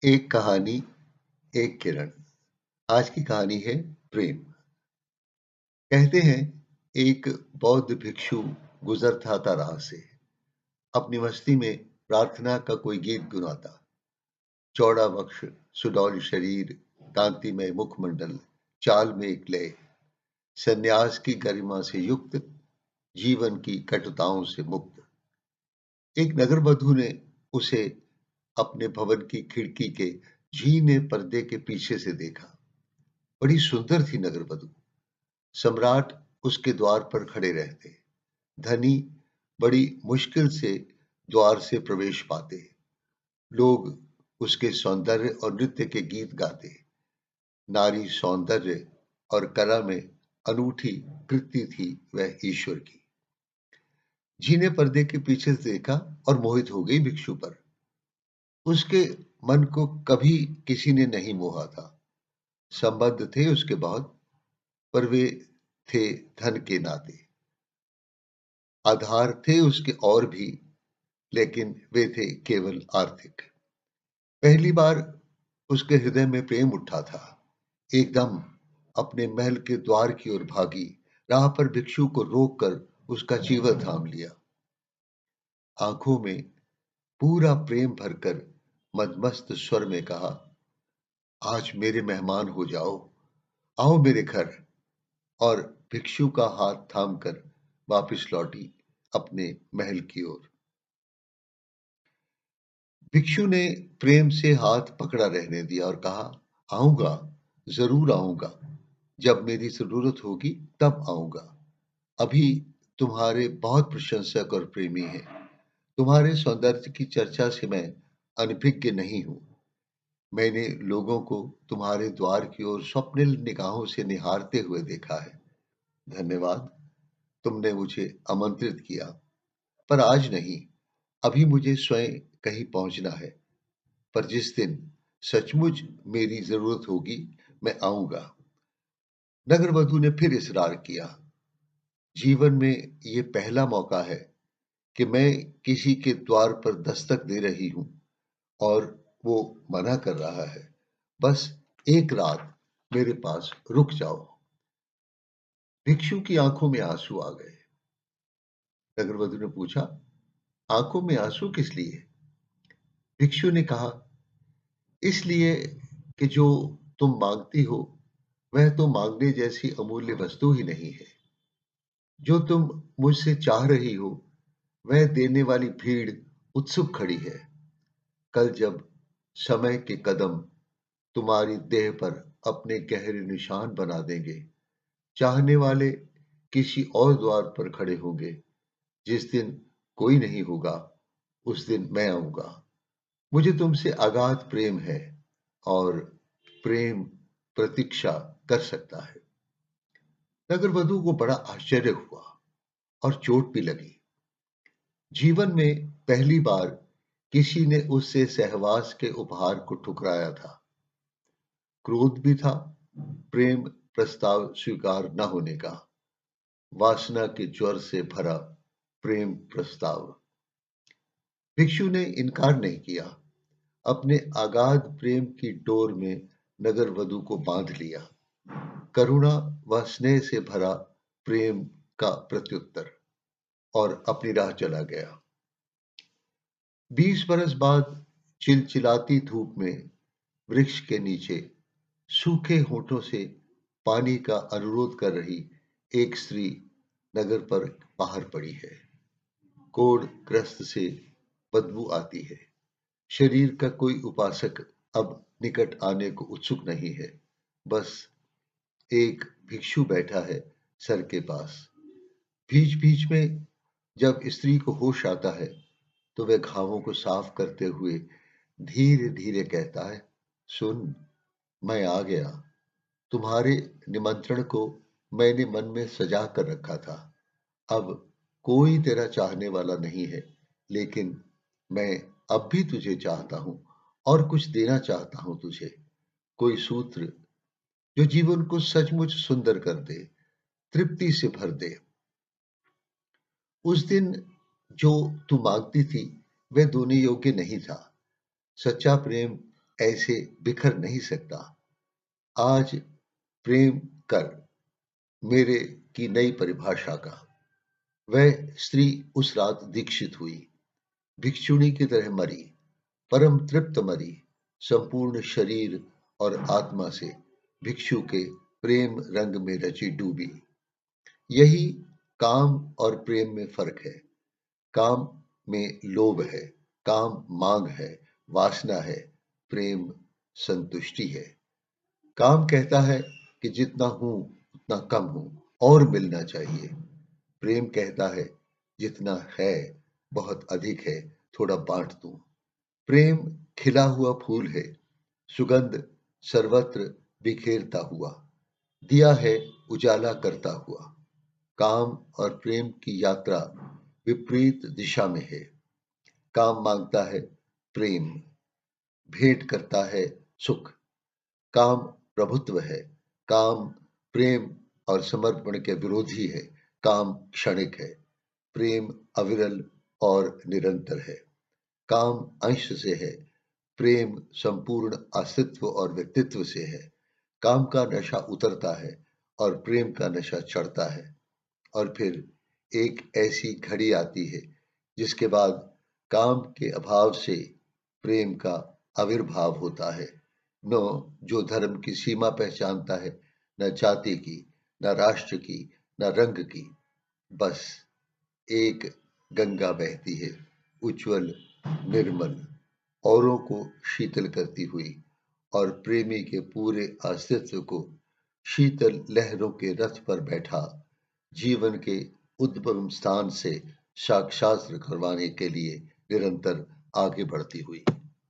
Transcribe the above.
एक कहानी, एक किरण। आज की कहानी है प्रेम। कहते हैं एक बौद्ध भिक्षु गुजरता था राह से। अपनी मस्ती में प्रार्थना का कोई गीत गुनगुनाता। चौड़ा वक्ष, सुडौल शरीर, कांतिमय मुखमंडल, चाल में एक लय, सन्यास की गरिमा से युक्त, जीवन की कटुताओं से मुक्त। एक नगरवधु ने उसे अपने भवन की खिड़की के झीने पर्दे के पीछे से देखा। बड़ी सुंदर थी नगरवधु। सम्राट उसके द्वार पर खड़े रहते। धनी बड़ी मुश्किल से द्वार से प्रवेश पाते। लोग उसके सौंदर्य और नृत्य के गीत गाते। नारी सौंदर्य और कला में अनूठी कृति थी वह ईश्वर की। झीने पर्दे के पीछे से देखा और मोहित हो गई भिक्षु पर। उसके मन को कभी किसी ने नहीं मोहा था। संबंध थे उसके बहुत, पर वे थे धन के नाते। आधार थे उसके और भी, लेकिन वे थे केवल आर्थिक। पहली बार उसके हृदय में प्रेम उठा था। एकदम अपने महल के द्वार की ओर भागी, राह पर भिक्षु को रोककर उसका चीवर थाम लिया। आंखों में पूरा प्रेम भरकर मदमस्त स्वर में कहा, आज मेरे मेहमान हो जाओ, आओ मेरे घर। और भिक्षु का हाथ थामकर वापस लौटी अपने महल की ओर। भिक्षु ने प्रेम से हाथ पकड़ा रहने दिया और कहा, आऊंगा, जरूर आऊंगा। जब मेरी जरूरत होगी तब आऊंगा। अभी तुम्हारे बहुत प्रशंसक और प्रेमी हैं। तुम्हारे सौंदर्य की चर्चा से मैं अनभिज्ञ नहीं हूं। मैंने लोगों को तुम्हारे द्वार की ओर स्वप्निल निगाहों से निहारते हुए देखा है। धन्यवाद, तुमने मुझे आमंत्रित किया, पर आज नहीं। अभी मुझे स्वयं कहीं पहुंचना है, पर जिस दिन सचमुच मेरी जरूरत होगी मैं आऊंगा। नगरवधु ने फिर इसरार किया, जीवन में ये पहला मौका है कि मैं किसी के द्वार पर दस्तक दे रही हूं और वो मना कर रहा है। बस एक रात मेरे पास रुक जाओ। भिक्षु की आंखों में आंसू आ गए। नगरवधु ने पूछा, आंखों में आंसू किस लिए? भिक्षु ने कहा, इसलिए कि जो तुम मांगती हो वह तो मांगने जैसी अमूल्य वस्तु ही नहीं है। जो तुम मुझसे चाह रही हो वह देने वाली भीड़ उत्सुक खड़ी है। कल जब समय के कदम तुम्हारी देह पर अपने गहरे निशान बना देंगे, चाहने वाले किसी और द्वार पर खड़े होंगे। जिस दिन कोई नहीं होगा उस दिन मैं आऊंगा। मुझे तुमसे अगाध प्रेम है और प्रेम प्रतीक्षा कर सकता है। नगरवधु को बड़ा आश्चर्य हुआ और चोट भी लगी। जीवन में पहली बार किसी ने उससे सहवास के उपहार को ठुकराया था। क्रोध भी था, प्रेम प्रस्ताव स्वीकार न होने का, वासना के ज्वर से भरा प्रेम प्रस्ताव। भिक्षु ने इनकार नहीं किया। अपने अगाध प्रेम की डोर में नगरवधु को बांध लिया। करुणा व स्नेह से भरा प्रेम का प्रत्युत्तर, और अपनी राह चला गया। 20 बरस बाद चिलचिलाती धूप में वृक्ष के नीचे सूखे होठों से पानी का अनुरोध कर रही एक स्त्री नगर पर बाहर पड़ी है। कोढ़ ग्रस्त से बदबू आती है। शरीर का कोई उपासक अब निकट आने को उत्सुक नहीं है। बस एक भिक्षु बैठा है सर के पास। बीच बीच में जब स्त्री को होश आता है तो वह घावों को साफ करते हुए धीरे धीरे कहता है, सुन, मैं आ गया। तुम्हारे निमंत्रण को मैंने मन में सजा कर रखा था। अब कोई तेरा चाहने वाला नहीं है, लेकिन मैं अब भी तुझे चाहता हूं और कुछ देना चाहता हूं तुझे। कोई सूत्र जो जीवन को सचमुच सुंदर कर दे, तृप्ति से भर दे। उस दिन जो तू मांगती थी वह देने योग्य नहीं था। सच्चा प्रेम ऐसे बिखर नहीं सकता। आज प्रेम कर मेरे की नई परिभाषा का। वह स्त्री उस रात दीक्षित हुई, भिक्षुणी की तरह मरी, परम तृप्त मरी, संपूर्ण शरीर और आत्मा से भिक्षु के प्रेम रंग में रची डूबी। यही काम और प्रेम में फर्क है। काम में लोभ है, काम मांग है, वासना है, प्रेम संतुष्टि है। काम कहता है कि जितना हूं उतना कम हूं और मिलना चाहिए। प्रेम कहता है जितना है बहुत अधिक है, थोड़ा बांट दूं। प्रेम खिला हुआ फूल है, सुगंध सर्वत्र बिखेरता हुआ, दिया है उजाला करता हुआ। काम और प्रेम की यात्रा विपरीत दिशा में है। काम मांगता है प्रेम, भेंट करता है सुख। काम प्रभुत्व है, काम प्रेम और समर्पण के विरोधी है। काम क्षणिक है, प्रेम अविरल और निरंतर है। काम अंश से है, प्रेम संपूर्ण अस्तित्व और व्यक्तित्व से है। काम का नशा उतरता है और प्रेम का नशा चढ़ता है। और फिर एक ऐसी घड़ी आती है जिसके बाद काम के अभाव से प्रेम का आविर्भाव होता है। न जो धर्म की सीमा पहचानता है, न जाति की, न राष्ट्र की, न रंग की। बस एक गंगा बहती है, उज्ज्वल, निर्मल, औरों को शीतल करती हुई, और प्रेमी के पूरे अस्तित्व को शीतल लहरों के रथ पर बैठा जीवन के उद्गम स्थान से साक्षात करवाने के लिए निरंतर आगे बढ़ती हुई।